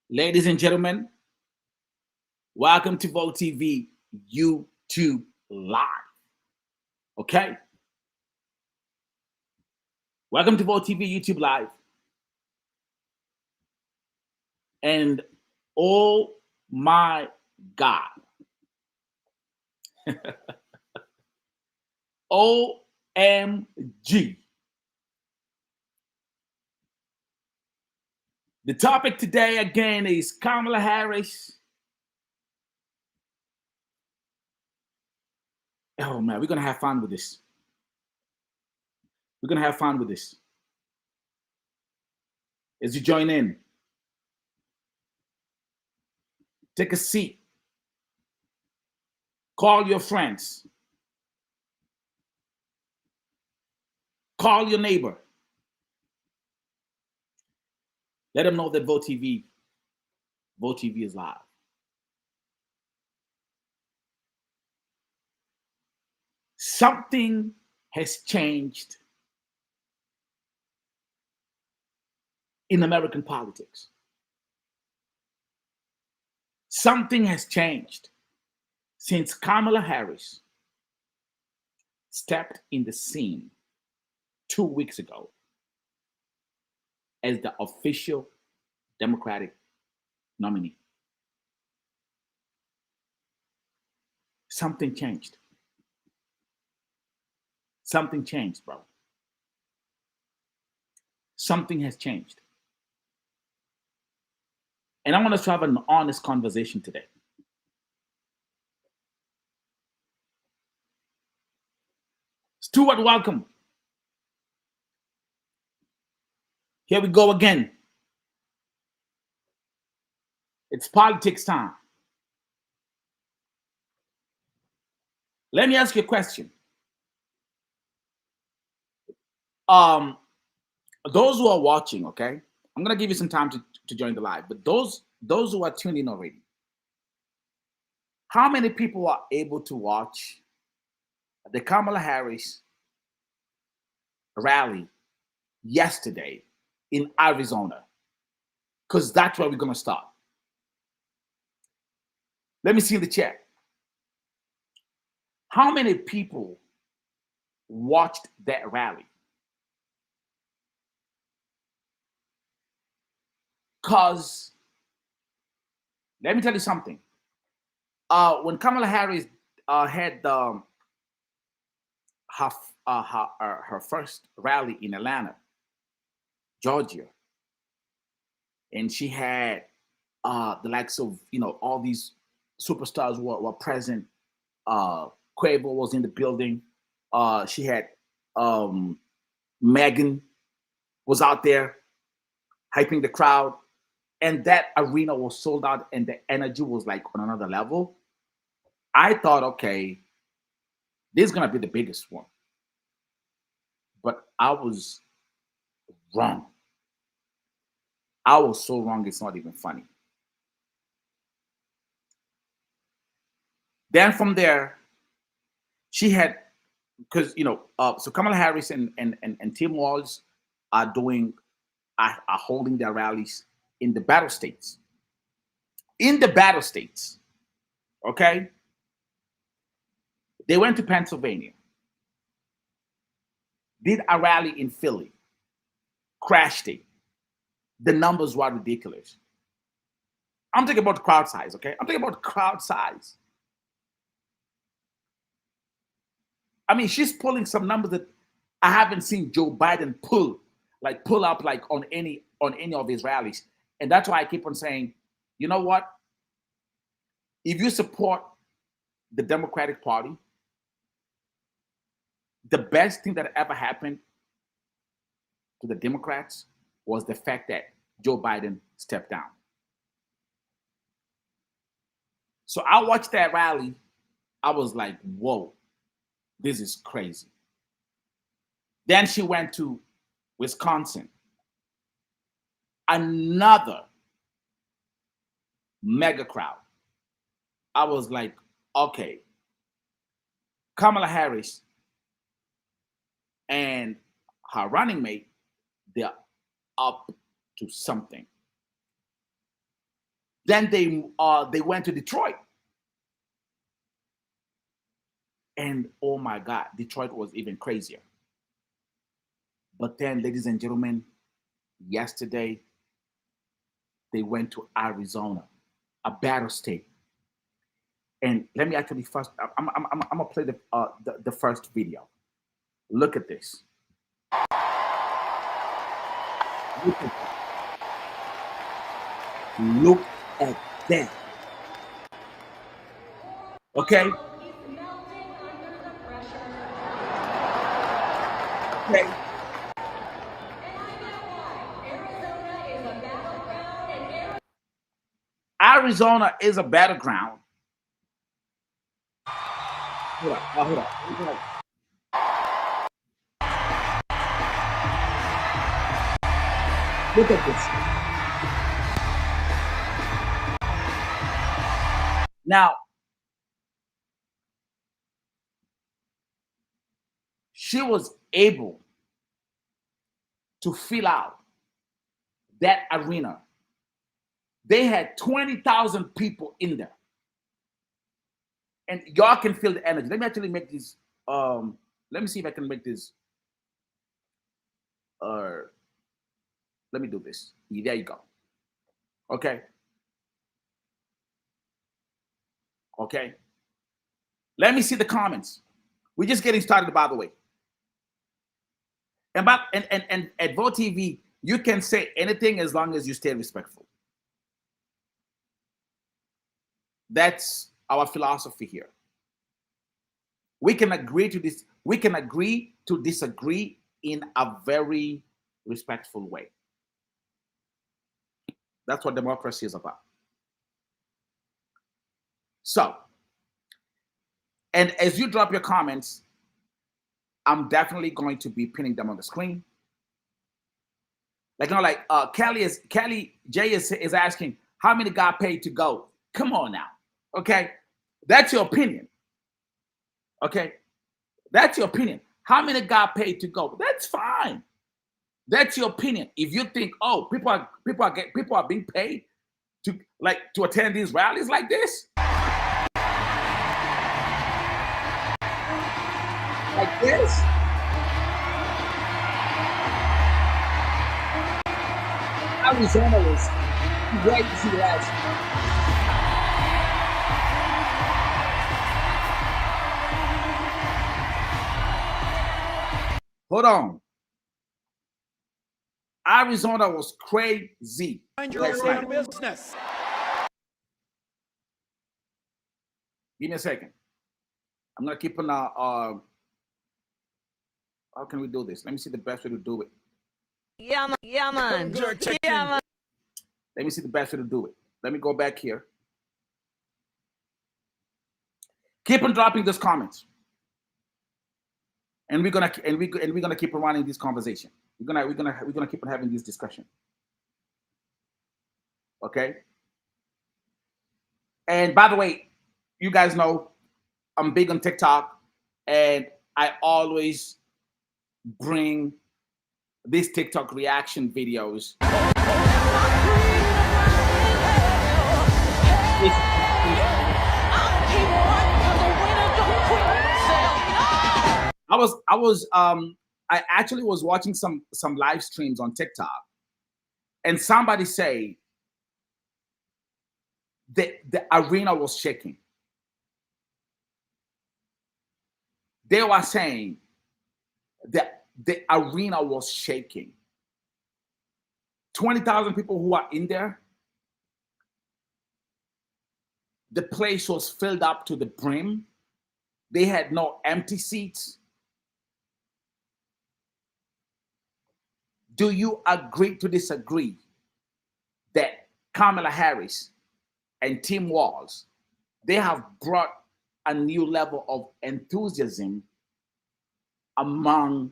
Ladies and gentlemen, welcome to Vote TV YouTube Live. Okay? Welcome to Vote TV YouTube Live. And oh my God. OMG. The topic today again is Kamala Harris. Oh man, we're going to have fun with this. We're going to have fun with this. As you join in, take a seat. Call your friends. Call your neighbor. Let them know that Vote TV is live. Something has changed in American politics. Something has changed since Kamala Harris stepped in the scene 2 weeks ago as the official Democratic nominee. Something changed. Something changed, bro. Something has changed. And I want us to have an honest conversation today. Stuart, welcome. Here we go again. It's politics time. Let me ask you a question. Those who are watching, okay, I'm gonna give you some time to join the live, but those who are tuned in already, how many people are able to watch the Kamala Harris rally yesterday in Arizona? Because that's where we're gonna start. Let me see in the chat. How many people watched that rally? Because let me tell you something. When Kamala Harris had her first rally in Atlanta, Georgia, and she had the likes of all these superstars were present. Quavo was in the building. She had Megan was out there hyping the crowd, and that arena was sold out, and the energy was like on another level. I thought, okay, this is gonna be the biggest one, but I was wrong. I was so wrong. It's not even funny. Then from there, she had because so Kamala Harris and Tim Walz are holding their rallies in the battle states. In the battle states, okay, they went to Pennsylvania, did a rally in Philly, crashed it. The numbers were ridiculous. I'm talking about crowd size, okay? I'm talking about crowd size. I mean, she's pulling some numbers that I haven't seen Joe Biden pull up like on any of his rallies. And that's why I keep on saying, you know what? If you support the Democratic Party, the best thing that ever happened to the Democrats was the fact that Joe Biden stepped down. So I watched that rally. I was like, whoa, this is crazy. Then she went to Wisconsin. Another mega crowd. I was like, okay, Kamala Harris and her running mate, they're up to something. Then they went to Detroit. And oh my God, Detroit was even crazier. But then, ladies and gentlemen, yesterday they went to Arizona, a battle state. And let me actually first, I'm gonna play the first video. Look at this. Look at that. Look at that. Okay. Okay. Arizona is a battleground. Hold on. Hold on. Look at this. Now, she was able to fill out that arena. They had 20,000 people in there. And y'all can feel the energy. Let me actually make this. Let me see if I can make this. Let me do this. There you go. Okay. Okay. Let me see the comments. We're just getting started, by the way. And at Vote TV, you can say anything as long as you stay respectful. That's our philosophy here. We can agree to this. We can agree to disagree in a very respectful way. That's what democracy is about. So, and as you drop your comments, I'm definitely going to be pinning them on the screen. Like, you know, like Kelly J is asking, how many got paid to go? Come on now. Okay. That's your opinion. Okay. That's your opinion. How many got paid to go? That's fine. That's your opinion. If you think, oh, people are being paid to attend these rallies like this, like this, Arizona was crazy last year. Hold on. Arizona was crazy. Mind your own business. Give me a second. I'm gonna keep on. How can we do this? Let me see the best way to do it. Yeah, man. Yeah, man. Let me see the best way to do it. Let me go back here. Keep on dropping those comments, and we're gonna keep on running this conversation. We're gonna keep on having this discussion. Okay. And by the way, you guys know I'm big on TikTok, and I always bring these TikTok reaction videos. I actually was watching some live streams on TikTok, and somebody say the arena was shaking. They were saying that the arena was shaking. 20,000 people who are in there. The place was filled up to the brim. They had no empty seats. Do you agree to disagree that Kamala Harris and Team Walz, they have brought a new level of enthusiasm among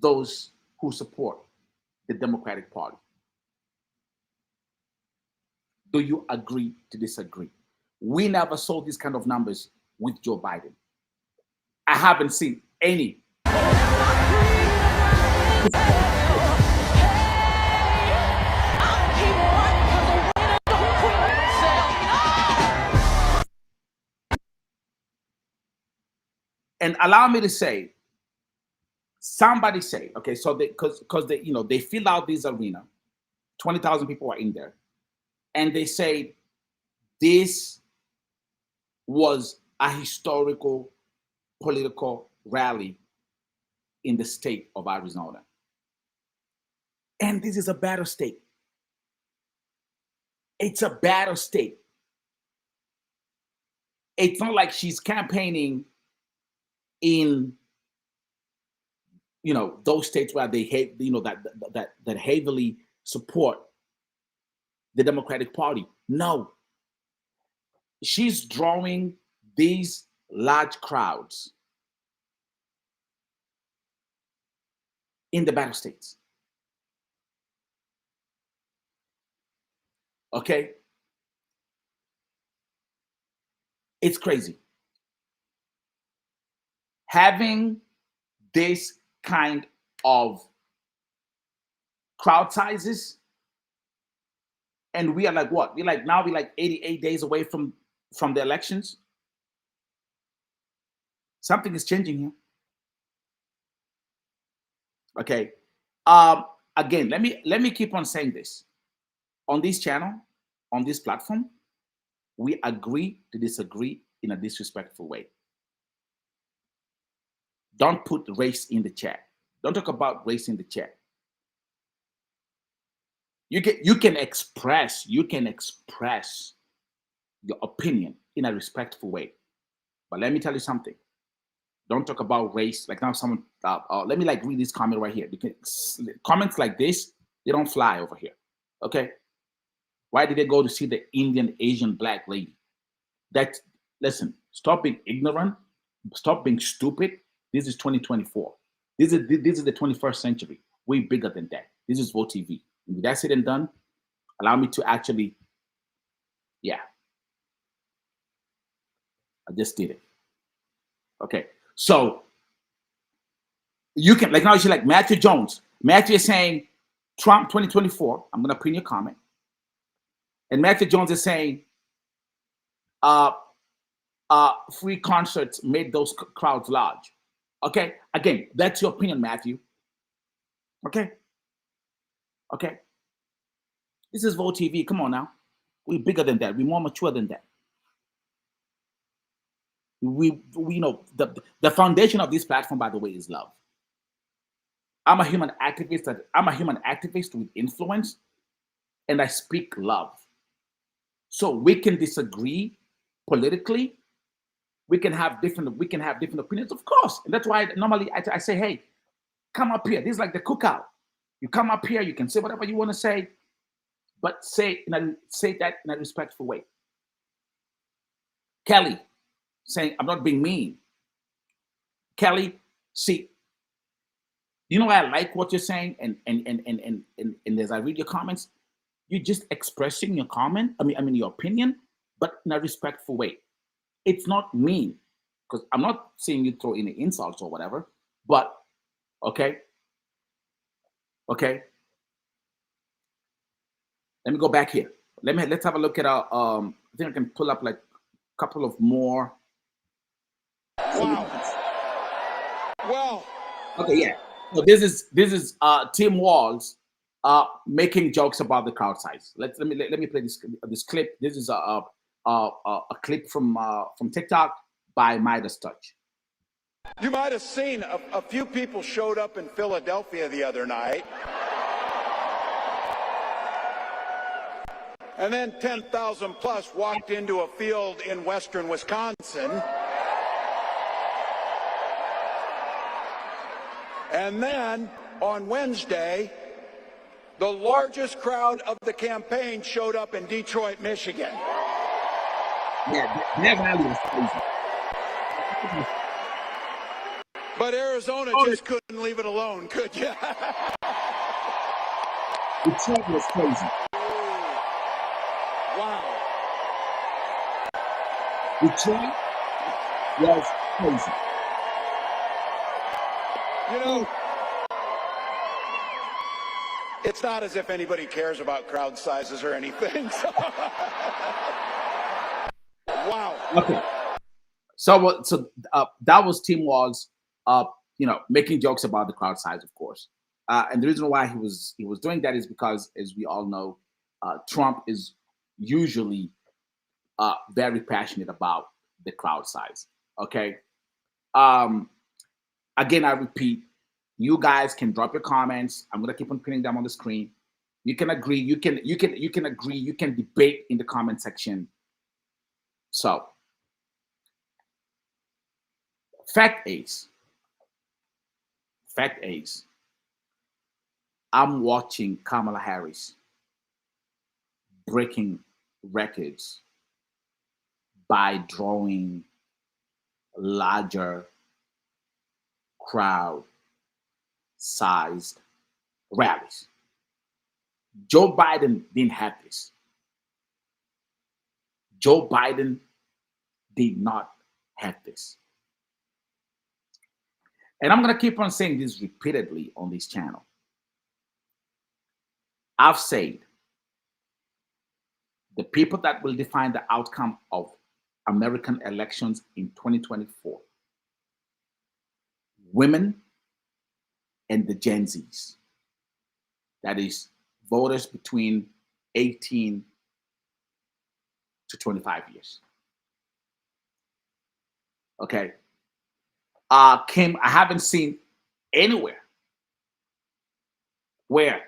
those who support the Democratic Party? Do you agree to disagree? We never saw these kind of numbers with Joe Biden. I haven't seen any. And allow me to say, somebody say, okay, so they because they they fill out this arena, 20,000 people are in there, and they say this was a historical political rally in the state of Arizona. And this is a battle state. It's a battle state. It's not like she's campaigning in those states where they hate that heavily support the Democratic Party. No, she's drawing these large crowds in the battle states. Okay, it's crazy having this kind of crowd sizes. And we are like what? We're like 88 days away from the elections. Something is changing here. Okay. Again, let me keep on saying this. On this channel, on this platform, we agree to disagree in a disrespectful way. Don't put race in the chat. Don't talk about race in the chat. You can express your opinion in a respectful way. But let me tell you something. Don't talk about race. Like now someone, let me read this comment right here. Comments like this, they don't fly over here. Okay? Why did they go to see the Indian, Asian, black lady? Listen, stop being ignorant. Stop being stupid. This is 2024. This is the 21st century. Way bigger than that. This is Vote TV. And with that said and done, allow me to actually, I just did it. Okay. So you can, now you see Matthew Jones. Matthew is saying Trump 2024. I'm going to pin your comment. And Matthew Jones is saying free concerts made those crowds large. Okay. Again, that's your opinion, Matthew. Okay. Okay. This is Vote TV. Come on now. We're bigger than that. We're more mature than that. We the foundation of this platform, by the way, is love. I'm a human activist with influence, and I speak love. So we can disagree politically. We can have different opinions, of course. And that's why normally I say, hey, come up here. This is like the cookout. You come up here, you can say whatever you want to say, but say that in a respectful way. Kelly saying, I'm not being mean. Kelly, see, I like what you're saying, and as I read your comments, you're just expressing your comment, your opinion, but in a respectful way. It's not mean, because I'm not seeing you throw any insults or whatever, but okay. Let me go back here. Let's have a look at our I think I can pull up a couple of more. Well. Okay, yeah. So this is Tim Walz making jokes about the crowd size. Let me play this clip. This is a clip from TikTok by Midas Touch. You might have seen a few people showed up in Philadelphia the other night. And then 10,000 plus walked into a field in western Wisconsin. And then on Wednesday, the largest crowd of the campaign showed up in Detroit, Michigan. Yeah, that rally was crazy. But Arizona just couldn't leave it alone, could you? Detroit was crazy. Wow. Detroit was crazy. It's not as if anybody cares about crowd sizes or anything. So. Wow. Okay. That was Tim Walz, making jokes about the crowd size, of course. And the reason why he was doing that is because, as we all know, Trump is usually very passionate about the crowd size. Okay. Um, Again, I repeat, you guys can drop your comments. I'm gonna keep on putting them on the screen. You can agree. You can agree. You can debate in the comment section. So, fact is, fact is, I'm watching Kamala Harris breaking records by drawing larger crowd sized rallies. Joe Biden didn't have this. Joe Biden did not have this. And I'm going to keep on saying this repeatedly on this channel. I've said the people that will define the outcome of American elections in 2024, women and the Gen Zs, that is, voters between 18 to 25 years. Okay. Kim, I haven't seen anywhere where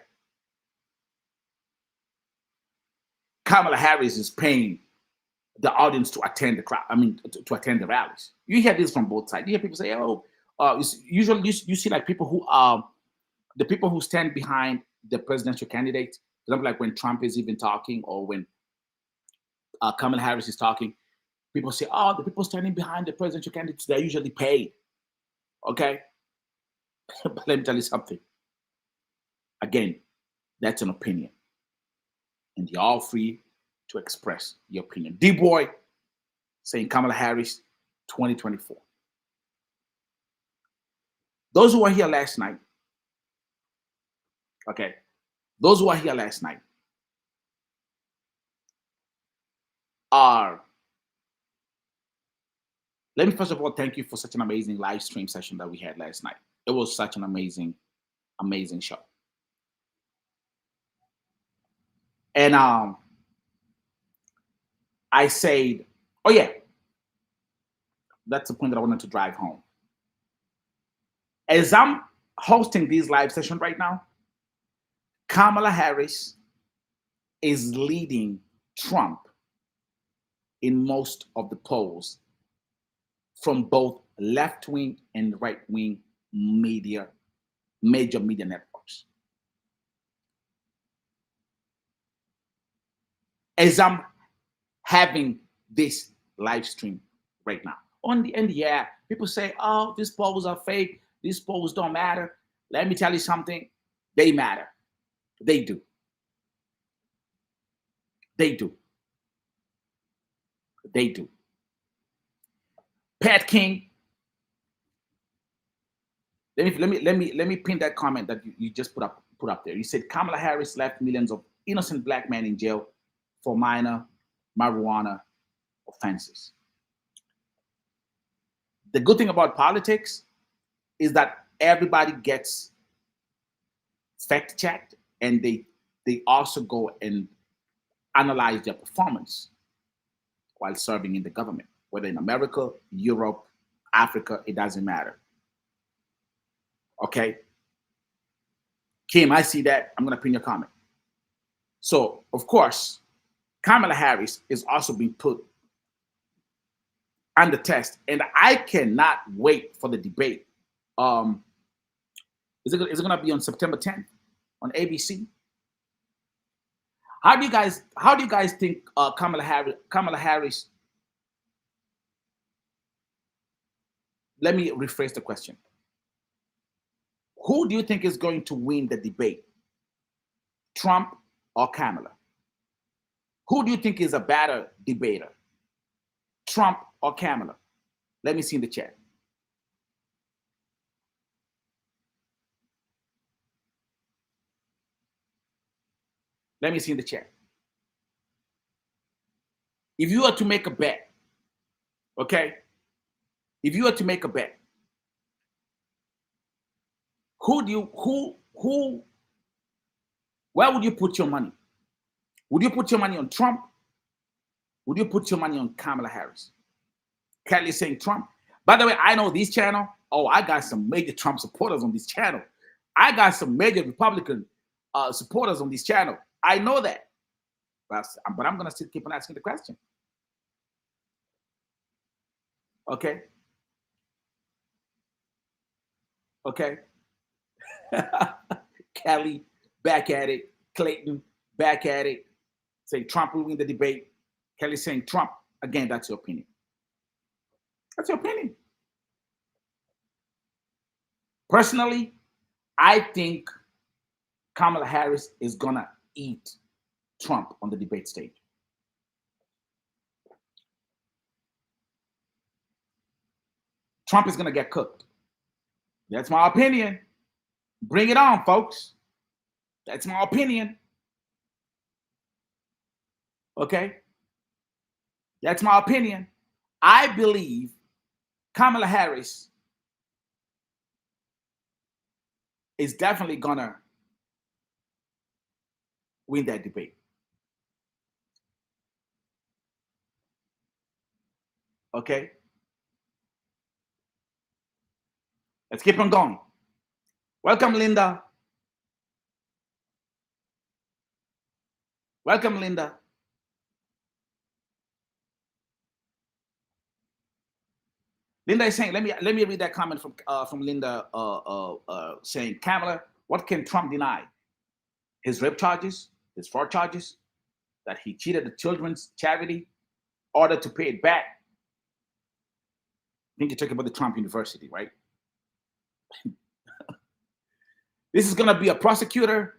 Kamala Harris is paying the audience to attend the crowd. I mean, to attend the rallies. You hear this from both sides. You hear people say, "Oh, usually you see like people who the people who stand behind the presidential candidate." For example, like when Trump is even talking, or when Kamala Harris is talking, people say, "Oh, the people standing behind the presidential candidates, they're usually paid." Okay, but let me tell you something. Again, that's an opinion, and you're all free to express your opinion. D-Boy saying Kamala Harris 2024. Those who were here last night, okay, those who were here last night are, let me first of all thank you for such an amazing live stream session that we had last night. It was such an amazing, amazing show. And I said, oh yeah, that's the point that I wanted to drive home. As I'm hosting this live session right now, Kamala Harris is leading Trump in most of the polls from both left-wing and right-wing major media networks. As I'm having this live stream right now. Yeah, people say, oh, these polls are fake. These polls don't matter. Let me tell you something. They matter. They do. They do. They do. Pat King, let me pin that comment that you just put up there. You said Kamala Harris left millions of innocent black men in jail for minor marijuana offenses. The good thing about politics is that everybody gets fact checked, and they also go and analyze their performance while serving in the government, whether in America, Europe, Africa, it doesn't matter. Okay? Kim, I see that. I'm going to pin your comment. So, of course, Kamala Harris is also being put under test, and I cannot wait for the debate. Is it going to be on September 10th on ABC? How do you guys think Kamala Harris? Let me rephrase the question. Who do you think is going to win the debate? Trump or Kamala? Who do you think is a better debater? Trump or Kamala? Let me see in the chat. Let me see in the chat. If you were to make a bet, okay, if you were to make a bet, where would you put your money? Would you put your money on Trump? Would you put your money on Kamala Harris? Kelly saying Trump. By the way, I know this channel. Oh, I got some major Trump supporters on this channel. I got some major Republican supporters on this channel. I know that. But I'm going to still keep on asking the question. Okay? Okay? Kelly, back at it. Clayton, back at it. Say Trump will win the debate. Kelly saying Trump. Again, that's your opinion. That's your opinion. Personally, I think Kamala Harris is going to eat Trump on the debate stage. Trump is going to get cooked. That's my opinion. Bring it on, folks. That's my opinion. Okay? That's my opinion. I believe Kamala Harris is definitely going to win that debate. Okay? Let's keep on going. Welcome, Linda. Welcome, Linda. Linda is saying, let me read that comment from Linda saying, Kamala, what can Trump deny? His rape charges, his fraud charges, that he cheated the children's charity, order to pay it back. I think you're talking about the Trump University, right? This is going to be a prosecutor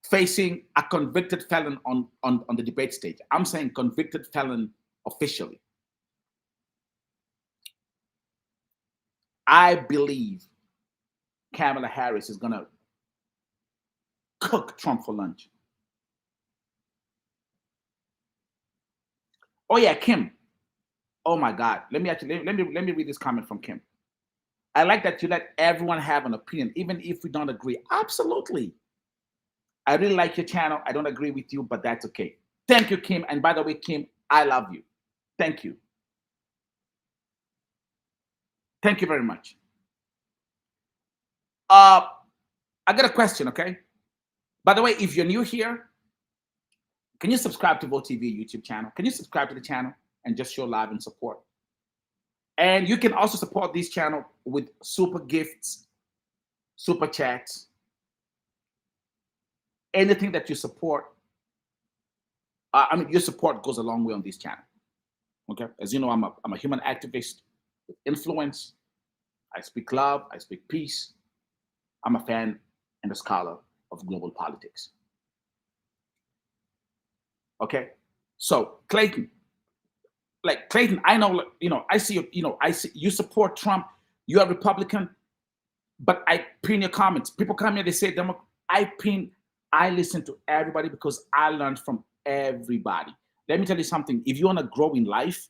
facing a convicted felon on the debate stage. I'm saying convicted felon officially. I believe Kamala Harris is going to cook Trump for lunch. Oh yeah, Kim. Oh my God. Let me read this comment from Kim. I like that you let everyone have an opinion, even if we don't agree. Absolutely. I really like your channel. I don't agree with you, but that's okay. Thank you, Kim. And by the way, Kim, I love you. Thank you. Thank you very much. I got a question, okay? By the way, if you're new here, can you subscribe to VoTV YouTube channel? Can you subscribe to the channel and just show love and support? And you can also support this channel with super gifts, super chats, anything that you support. Your support goes a long way on this channel. Okay, as you know, I'm a human activist with influence. I speak love. I speak peace. I'm a fan and a scholar of global politics. Okay, so Clayton. Like Clayton, I know, I see you support Trump, you're a Republican, but I pin your comments. People come here, they say, I listen to everybody because I learned from everybody. Let me tell you something. If you want to grow in life,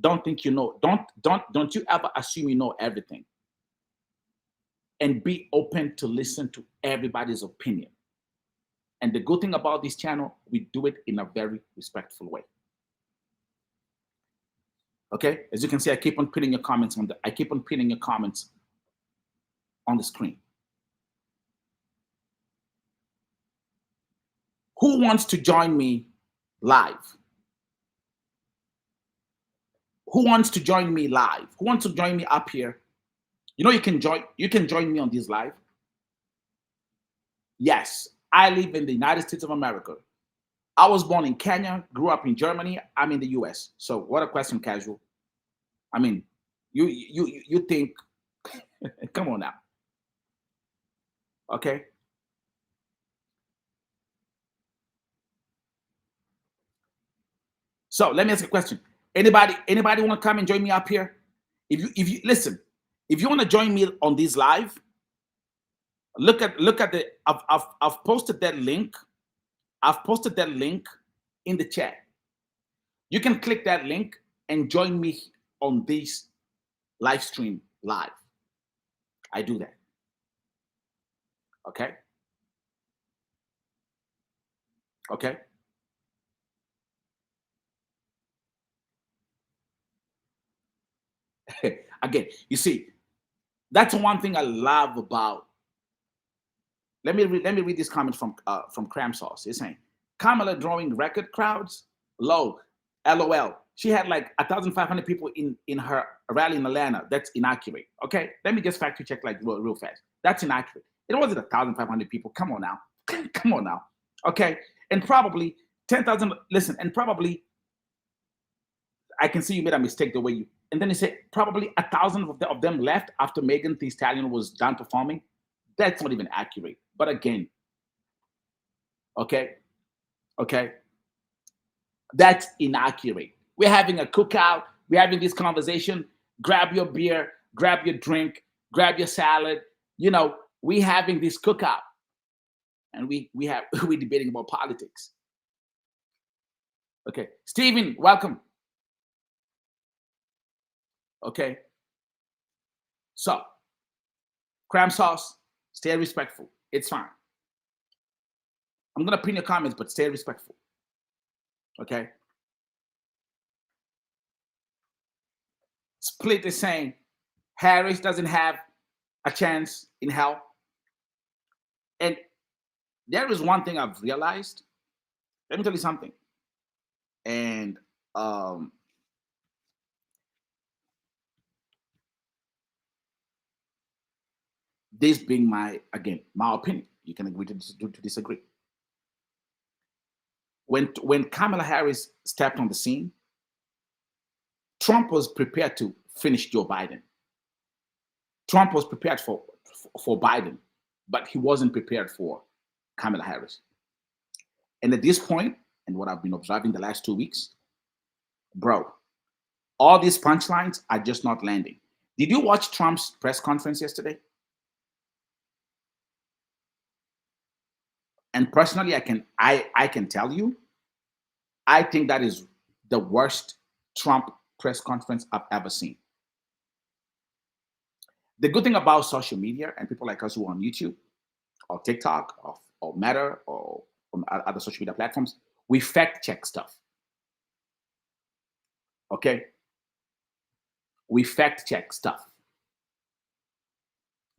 don't think you know. Don't you ever assume you know everything. And be open to listen to everybody's opinion. And the good thing about this channel, we do it in a very respectful way. Okay, as you can see, I keep on pinning your comments on the screen. Who wants to join me live? Who wants to join me live? Who wants to join me up here? You know, you can join me on this live. Yes, I live in the United States of America. I was born in Kenya, grew up in Germany. I'm in the US. So what a question, casual. I mean, you think, come on now. Okay. So let me ask you a question. Anybody want to come and join me up here? If you listen, if you want to join me on this live, look at the I've posted that link. I've posted that link in the chat. You can click that link and join me on this live stream live. I do that. Okay? Okay? Again, you see, that's one thing I love about. Let me read this comment from Cram Sauce. It's saying Kamala drawing record crowds low, LOL. She had like 1,500 people in her rally in Atlanta. That's inaccurate. Okay, let me just fact check like real fast. That's inaccurate. It wasn't 1,500 people. Come on now, come on now. Okay, and probably 10,000. Listen, and probably I can see you made a mistake the way you. And then he said probably 1,000 of them left after Megan Thee Stallion was done performing. That's not even accurate. But again, okay, that's inaccurate. We're having a cookout. We're having this conversation. Grab your beer, grab your drink, grab your salad. You know, we having this cookout, and we're debating about politics. Okay, Stephen, welcome. Okay, so Cram Sauce, stay respectful. It's fine. I'm gonna pin your comments, but stay respectful. Okay. Split is saying Harris doesn't have a chance in hell. And there is one thing I've realized. Let me tell you something. And this being my opinion, you can agree to disagree. When Kamala Harris stepped on the scene, Trump was prepared to finish Joe Biden. Trump was prepared for Biden, but he wasn't prepared for Kamala Harris. And at this point, and what I've been observing the last 2 weeks, bro, all these punchlines are just not landing. Did you watch Trump's press conference yesterday? And personally, I can tell you, I think that is the worst Trump press conference I've ever seen. The good thing about social media and people like us who are on YouTube or TikTok or Meta or on other social media platforms, we fact check stuff. Okay? We fact check stuff.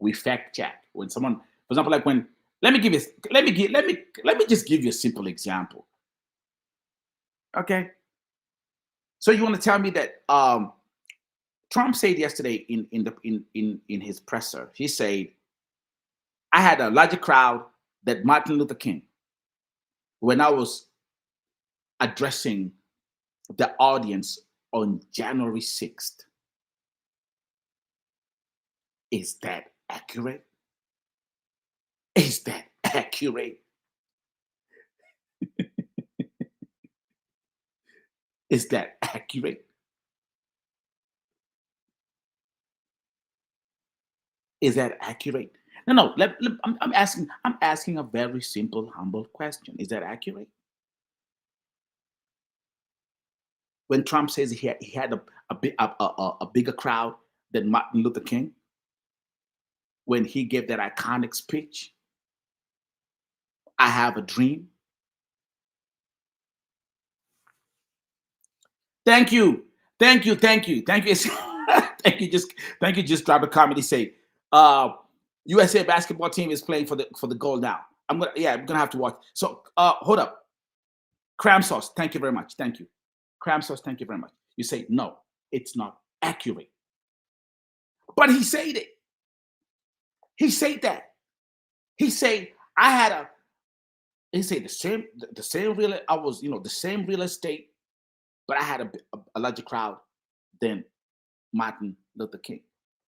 We fact check. When someone, for example, like when let me just give you a simple example. Okay? So you want to tell me that Trump said yesterday in his presser, he said, I had a larger crowd than Martin Luther King when I was addressing the audience on January 6th. Is that accurate? Is that accurate? Is that accurate? Is that accurate? No. I'm asking a very simple, humble question. Is that accurate? When Trump says he had a bigger crowd than Martin Luther King, when he gave that iconic speech, I have a dream. Thank you. Thank you. Thank you. Just drop a comment. Say, USA basketball team is playing for the gold now. I'm gonna have to watch. So hold up. Cram Sauce, thank you very much. Thank you. Cram Sauce, thank you very much. You say no, it's not accurate. But he said it. He said that. He said he said the same real I was, the same real estate, but I had a larger crowd than Martin Luther King.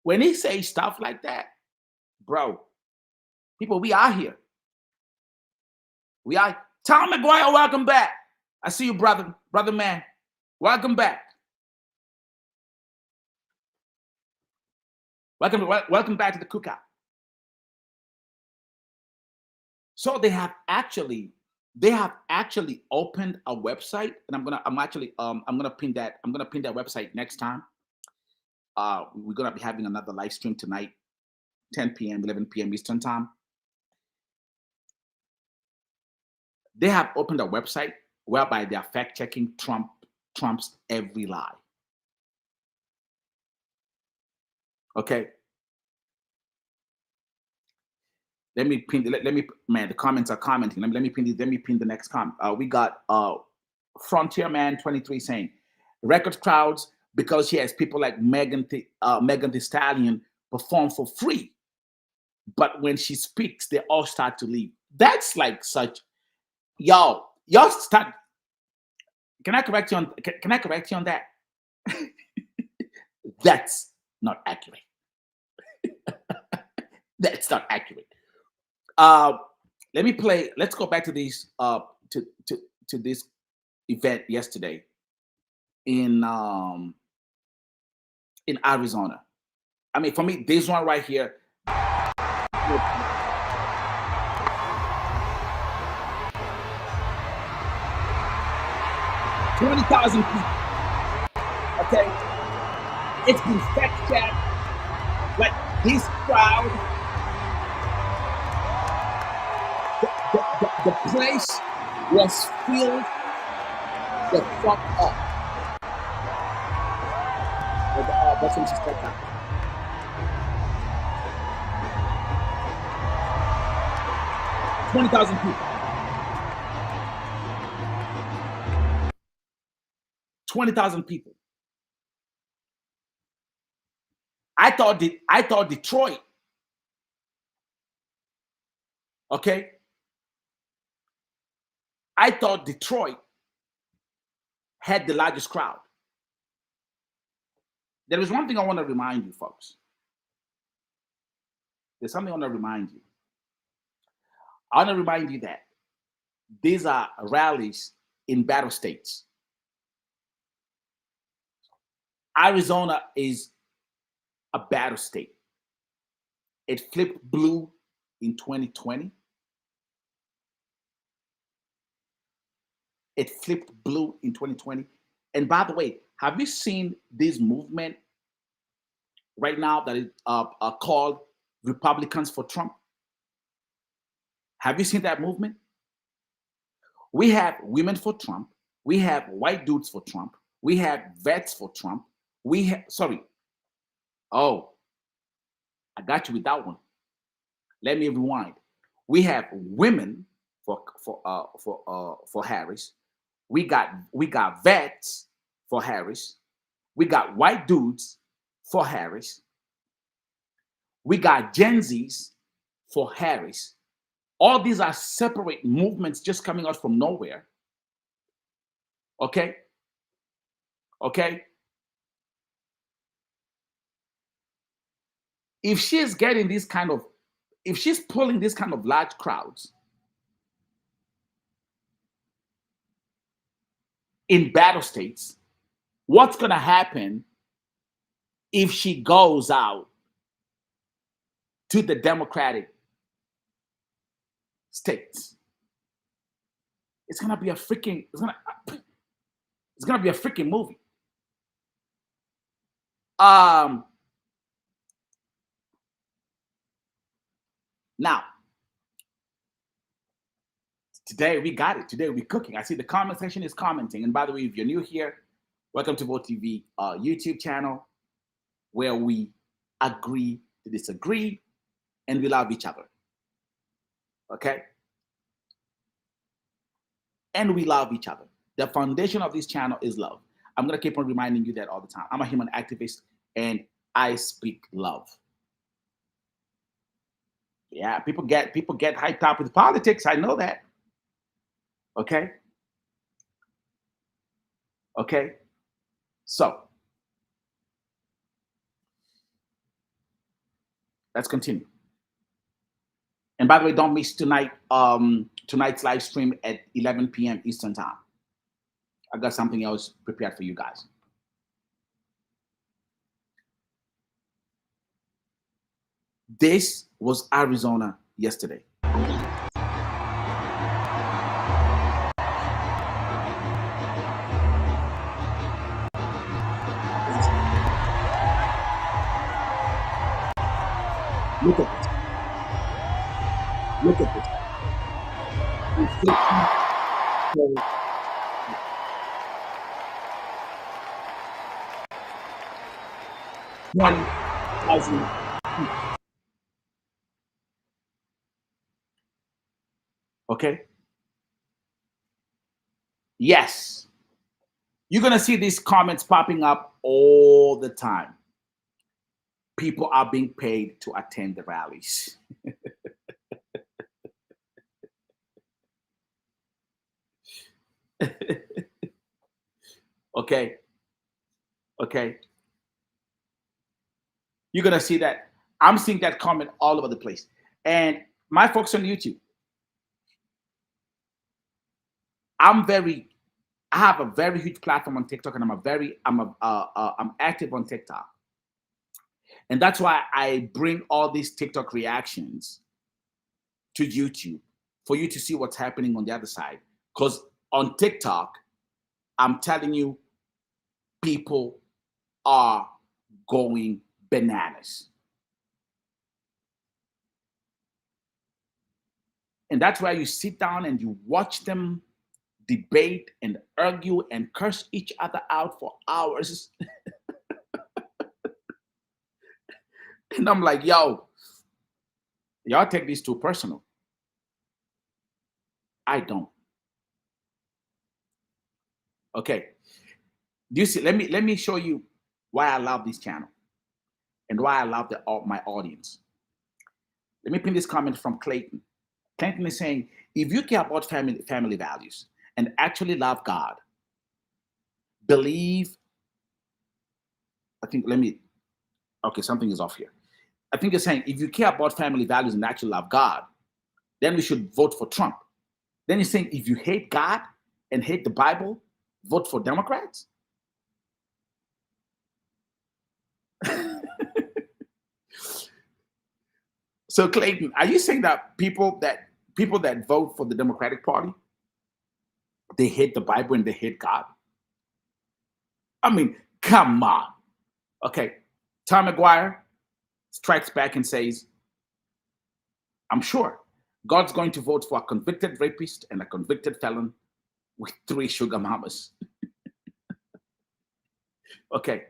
When he says stuff like that, bro, people, we are here. We are. Tom McGuire, welcome back. I see you, brother man. Welcome back. Welcome back to the cookout. So they have actually opened a website, and I'm gonna pin that website next time. We're gonna be having another live stream tonight, 10 p.m., 11 p.m. Eastern time. They have opened a website whereby they are fact checking Trump's every lie. Okay. Let me pin. Let me. Man, the comments are commenting. Let me pin. Let me pin the next comment. We got Frontier Man 23 saying, record crowds because she has people like Megan Thee Stallion perform for free, but when she speaks, they all start to leave. That's like such. Y'all start. Can I correct you on? Can I correct you on that? That's not accurate. That's not accurate. Let me play. Let's go back to these to this event yesterday in Arizona. I mean, for me, this one right here. 20,000 people. Okay, it's been fact checked. Like this crowd, the place was filled the fuck up. That's when she stepped out. 20,000 people. 20,000 people. I thought Detroit. Okay. I thought Detroit had the largest crowd. There is one thing I want to remind you, folks. There's something I want to remind you. I want to remind you that these are rallies in battle states. Arizona is a battle state. It flipped blue in 2020. It flipped blue in 2020. And by the way, have you seen this movement right now that is called Republicans for Trump? Have you seen that movement? We have women for Trump. We have white dudes for Trump. We have vets for Trump. We have, sorry. Oh, I got you with that one. Let me rewind. We have women for Harris. We got vets for Harris. We got white dudes for Harris. We got Gen Zs for Harris. All these are separate movements just coming out from nowhere. Okay? Okay? If she's getting this kind of, if she's pulling this kind of large crowds in battle states, what's going to happen if she goes out to the Democratic states? It's going to be a freaking, it's going to be a freaking movie. Now, today we got it. Today we're cooking. I see the comment section is commenting. And by the way, if you're new here, welcome to Vote TV YouTube channel, where we agree to disagree and we love each other. Okay? And we love each other. The foundation of this channel is love. I'm going to keep on reminding you that all the time. I'm a human activist and I speak love. Yeah, people get hyped up with politics. I know that. Okay? Okay? So, let's continue. And by the way, don't miss tonight's live stream at 11 p.m. Eastern time. I got something else prepared for you guys. This was Arizona yesterday. Look at this. Look at this. Okay. Yes. You're going to see these comments popping up all the time. People are being paid to attend the rallies. Okay. Okay. You're going to see that. I'm seeing that comment all over the place. And my folks on YouTube, I have a very huge platform on TikTok, and I'm active on TikTok. And that's why I bring all these TikTok reactions to YouTube for you to see what's happening on the other side. Because on TikTok, I'm telling you, people are going bananas. And that's why you sit down and you watch them debate and argue and curse each other out for hours. And I'm like, yo, y'all take this too personal. I don't. Okay. Do you see? Let me show you why I love this channel and why I love my audience. Let me pin this comment from Clayton. Clayton is saying, if you care about family values and actually love God, believe, something is off here. I think you're saying, if you care about family values and actually love God, then we should vote for Trump. Then you're saying, if you hate God and hate the Bible, vote for Democrats? So Clayton, are you saying that people that vote for the Democratic Party, they hate the Bible and they hate God? I mean, come on. Okay, Tom McGuire strikes back and says, I'm sure God's going to vote for a convicted rapist and a convicted felon with 3 sugar mamas. Okay.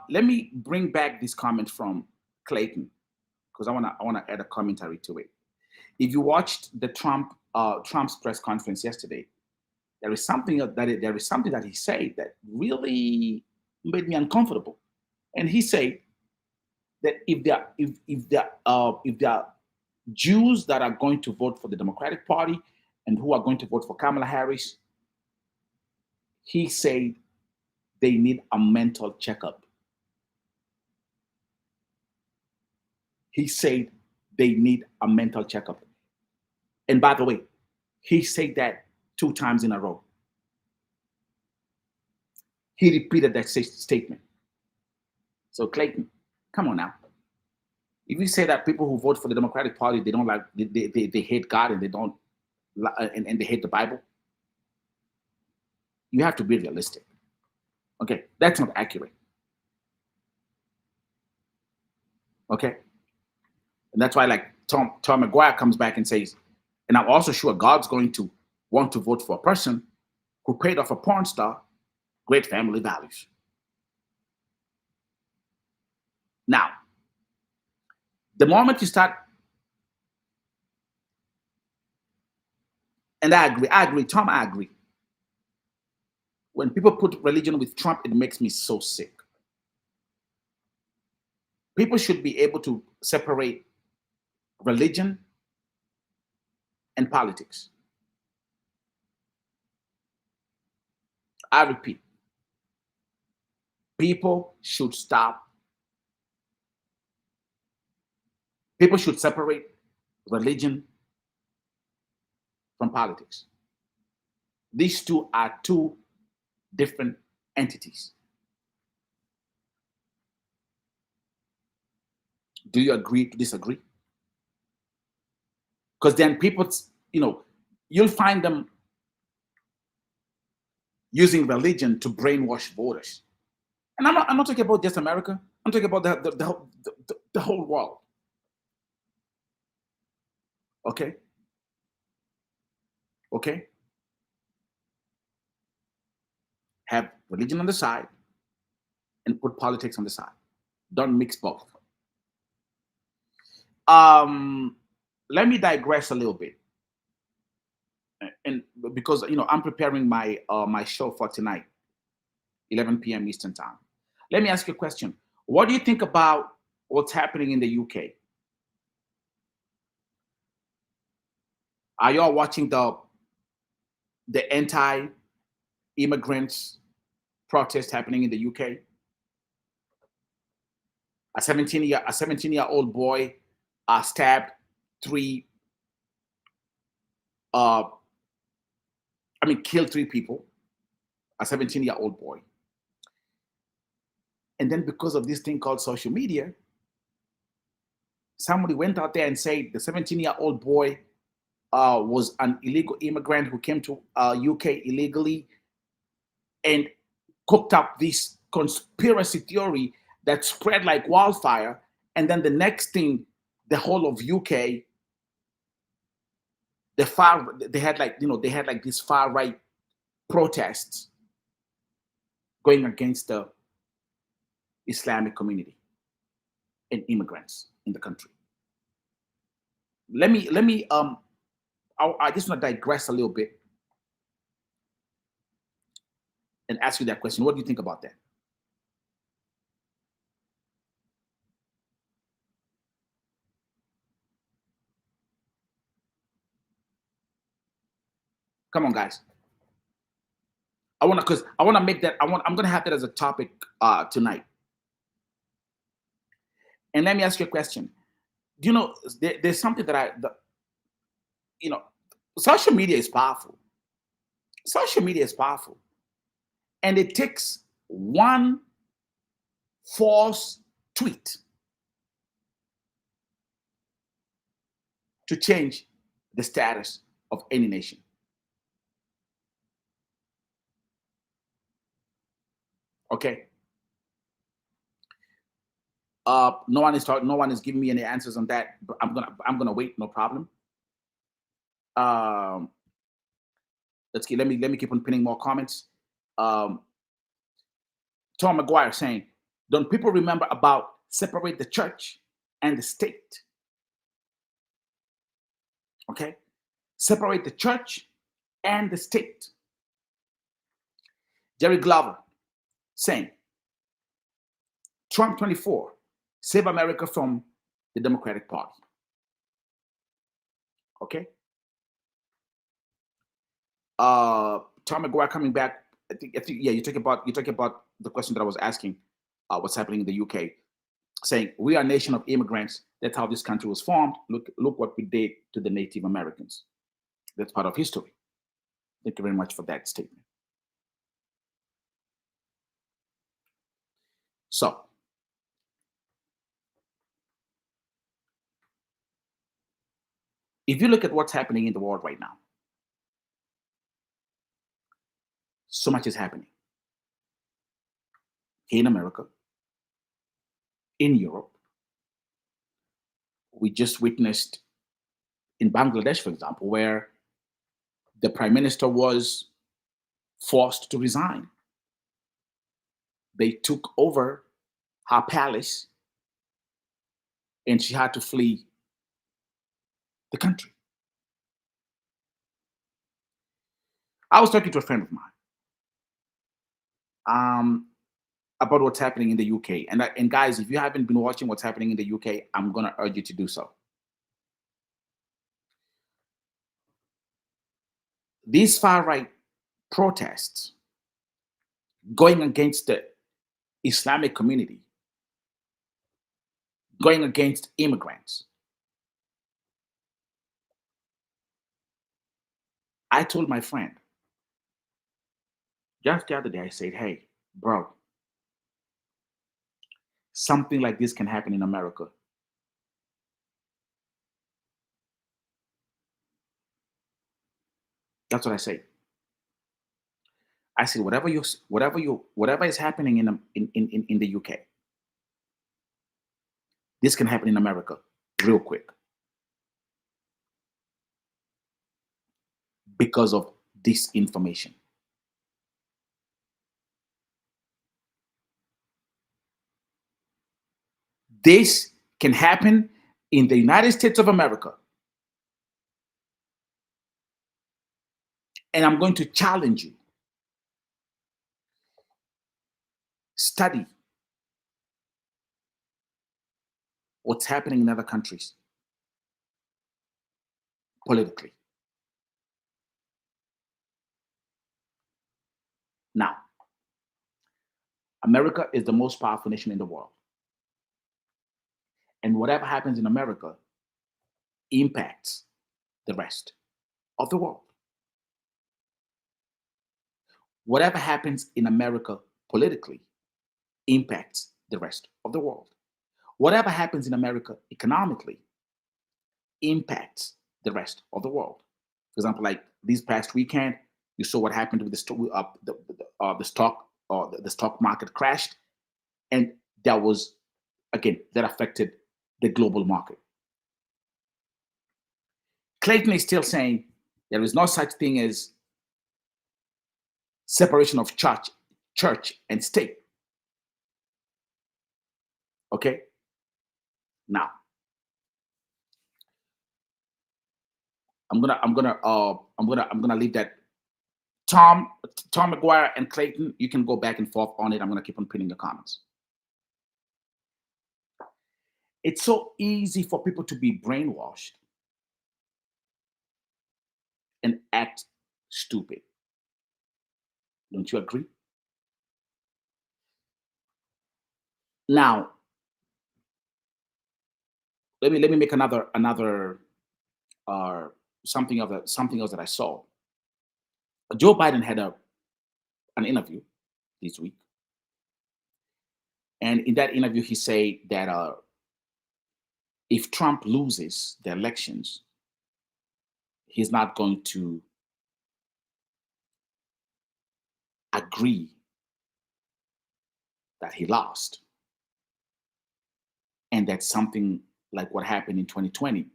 Let me bring back this comment from Clayton because I wanna add a commentary to it. If you watched the Trump's press conference yesterday, there is something that he said that really made me uncomfortable. And he said that if there are Jews that are going to vote for the Democratic Party and who are going to vote for Kamala Harris, he said they need a mental checkup. He said they need a mental checkup. And by the way, he said that 2 times in a row. He repeated that statement. So Clayton, come on now. If you say that people who vote for the Democratic Party, they don't like, they hate God and they don't, and they hate the Bible, you have to be realistic. Okay, that's not accurate. Okay, and that's why like Tom McGuire comes back and says, and I'm also sure God's going to want to vote for a person who paid off a porn star, great family values. Now, the moment you start, and I agree, Tom, I agree. When people put religion with Trump, it makes me so sick. People should be able to separate religion and politics. I repeat, people should separate religion from politics. These two are 2 different entities. Do you agree to disagree? Because then people, you'll find them using religion to brainwash voters. And I'm not talking about just America. I'm talking about the whole world. Okay? Okay? Have religion on the side and put politics on the side. Don't mix both. Um, Let me digress a little bit, and because I'm preparing my show for tonight, 11 p.m. Eastern time. Let me ask you a question. What do you think about what's happening in the UK? Are y'all watching the anti-immigrants protest happening in the UK? A 17-year-old boy stabbed three uh killed three people. A 17-year-old boy. And then because of this thing called social media, somebody went out there and said the 17-year-old boy was an illegal immigrant who came to UK illegally and cooked up this conspiracy theory that spread like wildfire. And then the next thing, the whole of UK, they had like these far right protests going against the Islamic community and immigrants in the country. I just want to digress a little bit and ask you that question. What do you think about that? Come on, guys. I'm gonna have that as a topic tonight. And let me ask you a question. Do you know there's something social media is powerful. Social media is powerful. And it takes one false tweet to change the status of any nation. Okay. No one is giving me any answers on that, but I'm gonna wait, no problem. Let me keep on pinning more comments. Tom McGuire saying, don't people remember about separate the church and the state? Okay? Separate the church and the state. Jerry Glover saying, Trump 24, save America from the Democratic Party. Okay? Tom McGuire coming back. I think yeah, you talk about the question that I was asking, what's happening in the UK, saying we are a nation of immigrants. That's how this country was formed. Look what we did to the Native Americans. That's part of history. Thank you very much for that statement. So, if you look at what's happening in the world right now, so much is happening. Here in America, in Europe, we just witnessed in Bangladesh, for example, where the prime minister was forced to resign. They took over her palace and she had to flee the country. I was talking to a friend of mine about what's happening in the UK. And guys, if you haven't been watching what's happening in the UK, I'm going to urge you to do so. These far right protests going against the Islamic community, going against immigrants. I told my friend just the other day, I said, hey, bro, something like this can happen in America. That's what I say. I said, whatever is happening in the UK, this can happen in America real quick because of disinformation. This can happen in the United States of America. And I'm going to challenge you. Study what's happening in other countries politically. Now, America is the most powerful nation in the world. And whatever happens in America impacts the rest of the world. Whatever happens in America politically impacts the rest of the world. Whatever happens in America economically impacts the rest of the world. For example, like this past weekend, you saw what happened with the stock market crashed, and that was, again, that affected the global market. Clayton is still saying there is no such thing as separation of church and state. Okay? Now, I'm gonna leave that. Tom McGuire and Clayton, you can go back and forth on it. I'm gonna keep on pinning your comments. It's so easy for people to be brainwashed and act stupid. Don't you agree? Now, let me make another something else that I saw. Joe Biden had an interview this week, and in that interview, he said that if Trump loses the elections, he's not going to agree that he lost, and that something like what happened in 2020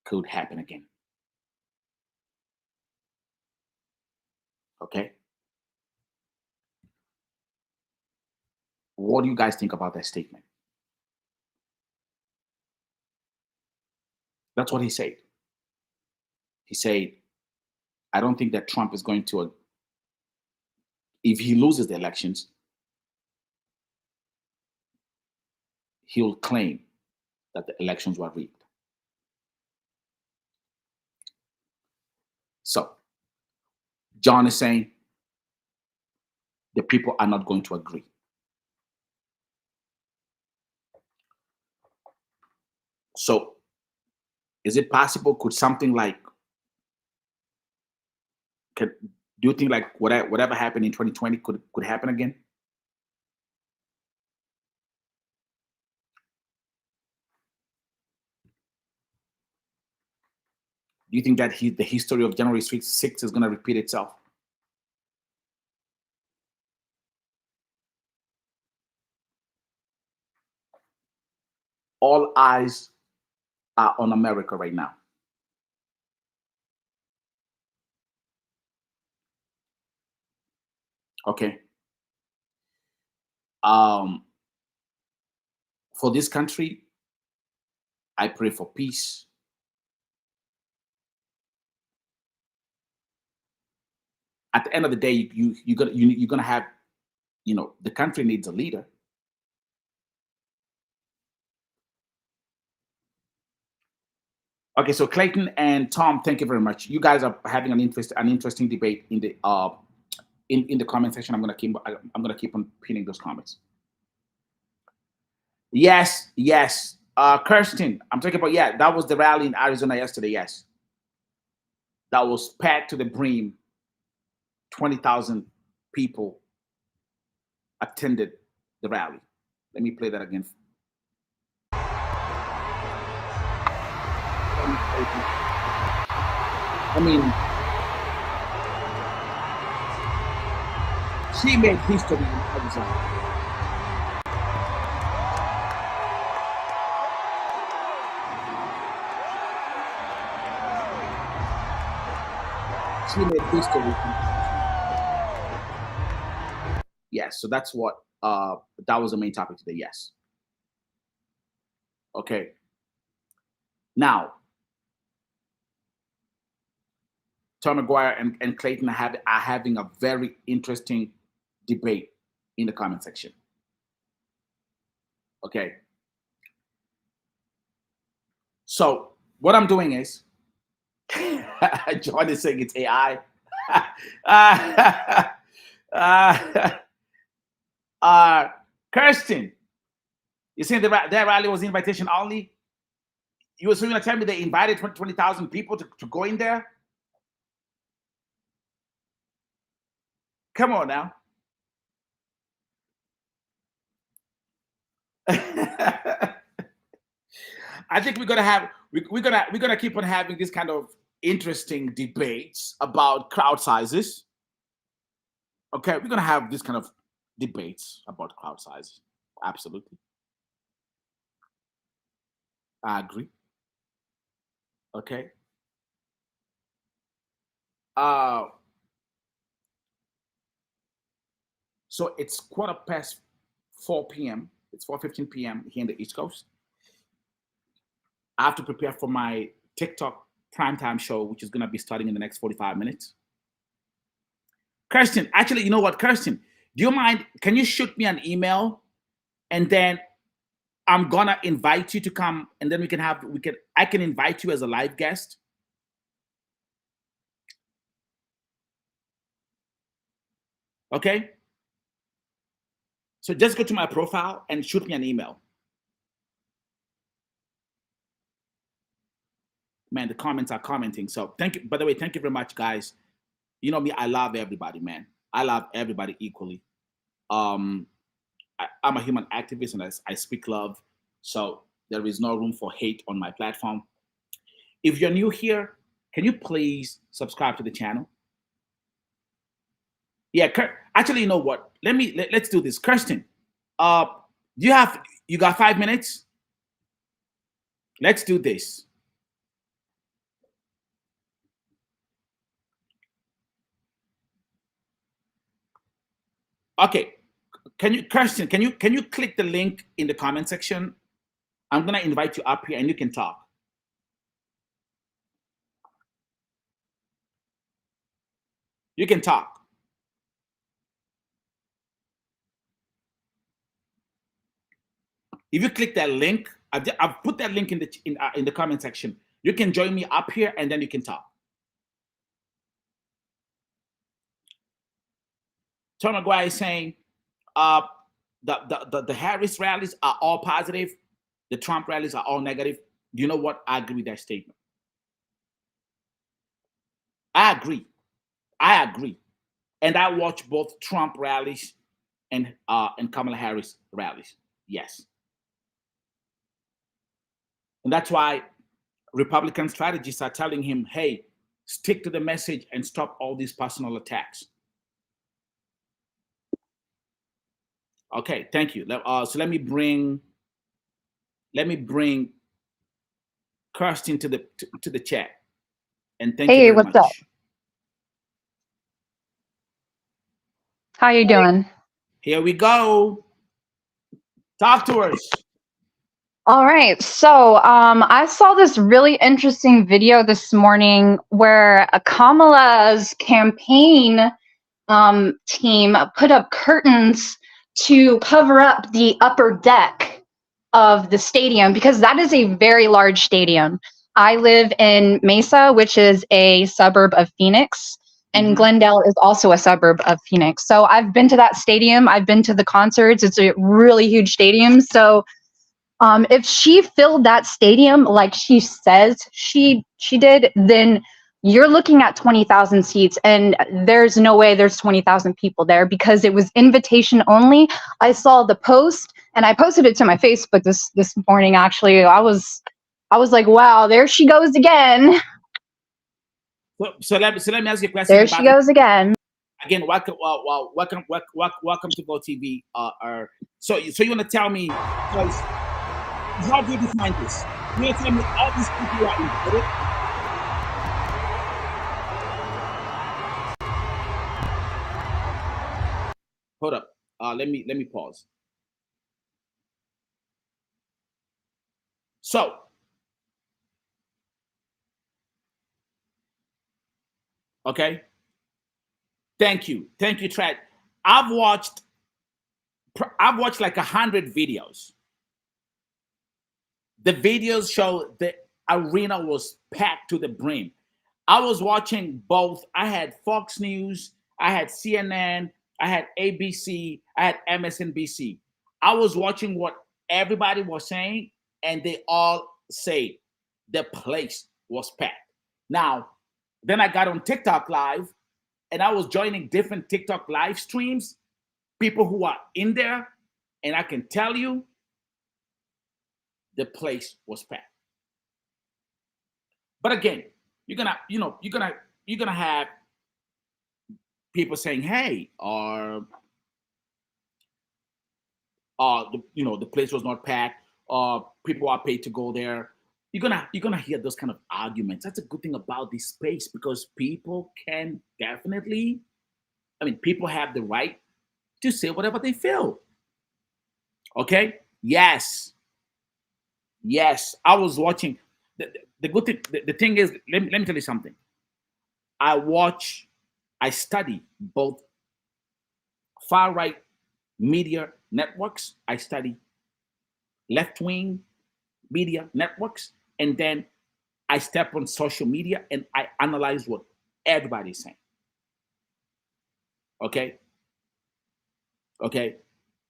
could happen again. Okay? What do you guys think about that statement? That's what he said. He said, I don't think that Trump is going to, if he loses the elections, he'll claim that the elections were rigged. So, John is saying the people are not going to agree. So, is it possible? Could something like, do you think like whatever happened in 2020 could happen again? Do you think that the history of January 6th is going to repeat itself? All eyes are on America right now. Okay. For this country, I pray for peace. At the end of the day, you're gonna have, the country needs a leader. Okay, so Clayton and Tom, thank you very much. You guys are having an interesting debate in the comment section. I'm gonna keep on pinning those comments. Yes. Kirsten, I'm talking about, that was the rally in Arizona yesterday. Yes, that was packed to the brim. 20,000 people attended the rally. Let me play that again. I mean, she made history in Arizona. actually made history. Yes, so that's what that was the main topic today. Yes. Okay. Now, Tom McGuire and Clayton are having a very interesting debate in the comment section. Okay. So what I'm doing is, John is saying it's AI. Kirsten, you saying that rally was invitation only? You were going to tell me they invited 20,000 people to go in there? Come on now. I think we're gonna keep on having this kind of interesting debates about crowd sizes. Okay, we're gonna have this kind of debates about crowd sizes. Absolutely, I agree. Okay. So it's 4:15 p.m. It's 4:15 p.m. here in the East Coast. I have to prepare for my TikTok primetime show, which is going to be starting in the next 45 minutes. Kirsten, actually, you know what, Kirsten? Do you mind? Can you shoot me an email, and then I'm gonna invite you to come, and then I can invite you as a live guest. Okay. So just go to my profile and shoot me an email. Man, the comments are commenting. So thank you. By the way, thank you very much, guys. You know me, I love everybody, man. I love everybody equally. I'm a human activist and I speak love. So there is no room for hate on my platform. If you're new here, can you please subscribe to the channel? Yeah, actually, you know what? Let's do this. Kirsten, you got 5 minutes? Let's do this. Okay. Kirsten, can you click the link in the comment section? I'm gonna invite you up here and you can talk. You can talk. If you click that link, I've put that link in the comment section. You can join me up here and then you can talk. Tom McGuire is saying the Harris rallies are all positive. The Trump rallies are all negative. Do you know what? I agree with that statement. I agree. And I watch both Trump rallies and Kamala Harris rallies. Yes. And that's why Republican strategists are telling him, hey, stick to the message and stop all these personal attacks. Okay, thank you. So let me bring Kirsten to the chat. And thank you very much. Hey, what's up? How you doing? Here we go. Talk to us. All right. So I saw this really interesting video this morning where Kamala's campaign team put up curtains to cover up the upper deck of the stadium because that is a very large stadium. I live in Mesa, which is a suburb of Phoenix, and Glendale is also a suburb of Phoenix. So I've been to that stadium. I've been to the concerts. It's a really huge stadium. So if she filled that stadium like she says she did, then you're looking at 20,000 seats, and there's no way there's 20,000 people there because it was invitation only. I saw the post, and I posted it to my Facebook this morning. Actually, I was like, wow, there she goes again. So let me ask you a question. There she goes again. Again, welcome to Go TV. So you want to tell me, because how do you define this? You want to tell me all these people are invited? let me pause. So, okay. Thank you, Trent. I've watched like 100 videos. The videos show the arena was packed to the brim. I was watching both. I had Fox News, I had CNN, I had ABC, I had MSNBC. I was watching what everybody was saying, and they all say the place was packed. Now, then I got on TikTok Live, and I was joining different TikTok live streams, people who are in there, and I can tell you, the place was packed. But again, you're gonna have people saying, "Hey, the place was not packed. People are paid to go there." You're gonna hear those kind of arguments. That's a good thing about this space, because people can definitely, people have the right to say whatever they feel. Okay? Yes. I was watching. The good thing, the thing is, let me tell you something. I study both far right media networks. I study left wing media networks, and then I step on social media and I analyze what everybody's saying. Okay.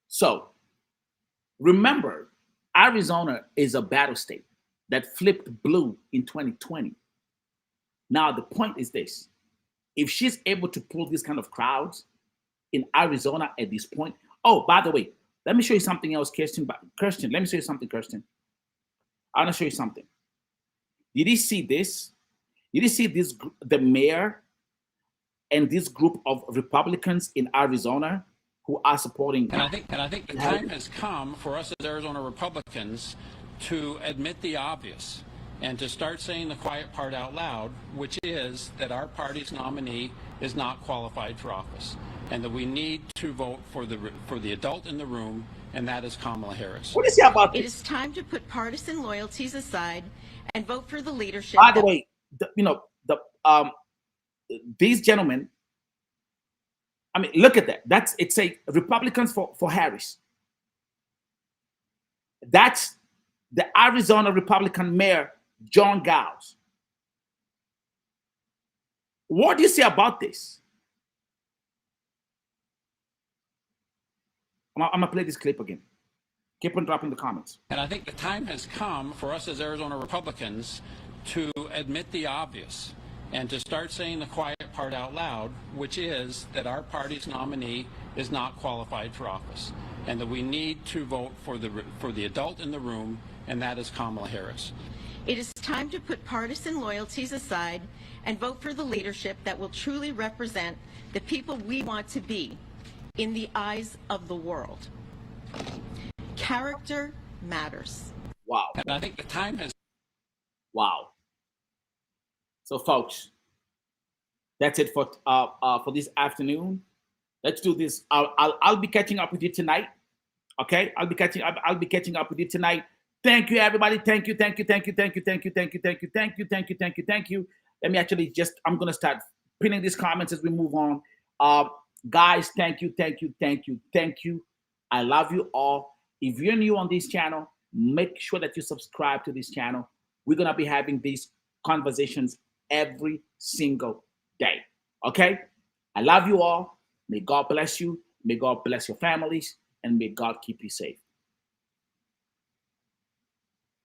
So remember, Arizona is a battle state that flipped blue in 2020. Now, the point is this. If she's able to pull these kind of crowds in Arizona at this point. Oh, by the way, let me show you something else, Kirsten. Let me show you something, Kirsten. I want to show you something. Did you see this? Did you see this? The mayor and this group of Republicans in Arizona who are supporting. And I think the time has come for us as Arizona Republicans to admit the obvious and to start saying the quiet part out loud, which is that our party's nominee is not qualified for office, and that we need to vote for the adult in the room, and that is Kamala Harris. What do you say about this? It is time to put partisan loyalties aside and vote for the leadership. By the way, these gentlemen, look at that. It's a Republicans for Harris. That's the Arizona Republican mayor, John Gause. What do you say about this? I'm gonna play this clip again. Keep on dropping the comments. And I think the time has come for us as Arizona Republicans to admit the obvious and to start saying the quiet part out loud, which is that our party's nominee is not qualified for office, and that we need to vote for the adult in the room, and that is Kamala Harris. It is time to put partisan loyalties aside and vote for the leadership that will truly represent the people we want to be in the eyes of the world. Character matters. Wow. And I think the time has. Wow. So, folks, that's it for this afternoon. Let's do this. I'll be catching up with you tonight. Okay, I'll be catching up with you tonight. Thank you, everybody. Thank you. Let me actually I'm gonna start pinning these comments as we move on. Guys, thank you. I love you all. If you're new on this channel, make sure that you subscribe to this channel. We're gonna be having these conversations every single day. Okay? I love you all. May God bless you. May God bless your families. And may God keep you safe.